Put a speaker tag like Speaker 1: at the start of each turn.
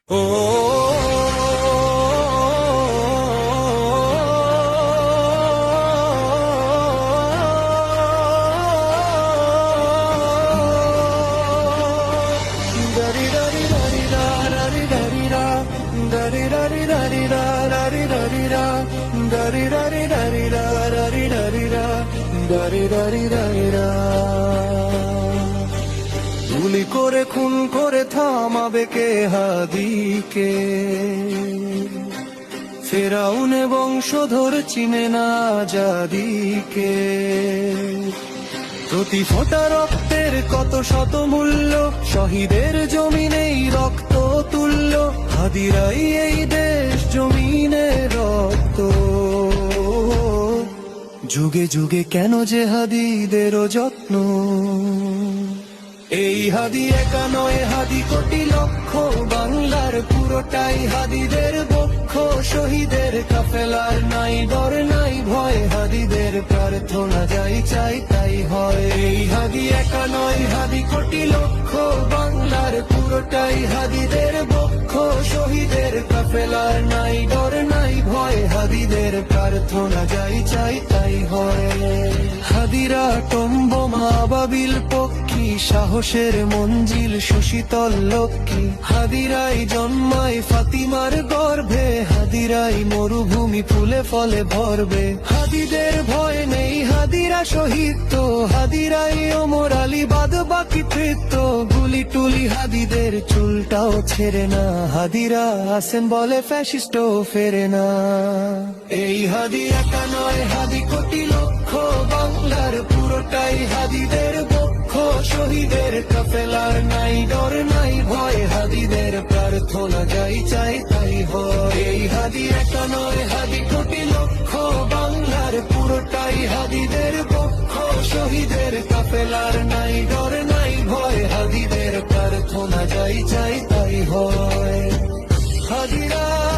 Speaker 1: ও দারি দারি দারি রা দারি দারি রা দারি দারি দারি রা দারি দারি রা দারি দারি দারি রা দারি দারি রা দারি দারি দারি রা গুলি করে খুন করে থামাবে কে হাদিকে? ফেরাউনে বংশধর চিনে না আজাদিকে। প্রতি ফোঁটা রক্তের কত শত মূল্য, শহীদের জমিনেই রক্ত তুল্য। হাদিরাই এই দেশ জমিনে রক্ত। যুগে যুগে কেন যে হাদিদেরও যত্ন? এই হাদি একা নয়, হাদি কোটি লক্ষ। বাংলার পুরোটাই হাদিদের বক্ষ। শহীদের কাফেলার নাই ডর নাই ভয়, হাদিদের প্রার্থনা যাই চাই তাই হয়। এই হাদি একা নয়, হাদি কোটি লক্ষ। বাংলার পুরোটাই হাদিদের বক্ষ। শহীদের কাফেলার নাই ডর নাই ভয়, হাদিদের প্রার্থনা যাই চাই তাই হয়। হাদিরা টম্ব মা বাবিল পক্ষী, সাহসের মঞ্জিল সুশীতল লক্ষ্মী। হাদিরাই জন্মায় ফাতিমার গর্ভে, হাদিরাই মরুভূমি ফুলে ফলে ভরবে। হাদিদের ভয় নেই, হাদিরা শহীদ তো। হাদিরাই ওমর আলী বাদ বাকি তৃপ্ত। গুলি টুলি হাদিদের চুলটাও ছেড়ে না। হাদিরা আসেন বলে ফ্যাসিস্ট ফেরে না। এই হাদি একা নয়, হাদি কোটি লক্ষ। বাংলার পুরোটাই হাদিদের বক্ষ। শহীদের কাফেলার নাই ডর নাই ভয়, হাদিদের প্রার্থনা যাই চাই তাই হয়। এই হাদি একা নয়, হাদি কোটি লক্ষ। বাংলার পুরোটাই হাদিদের পক্ষ। শহীদের কাফেলার নাই ডর নাই ভয়, হাদিদের প্রার্থনা যাই চাই তাই হয়। হাদিরা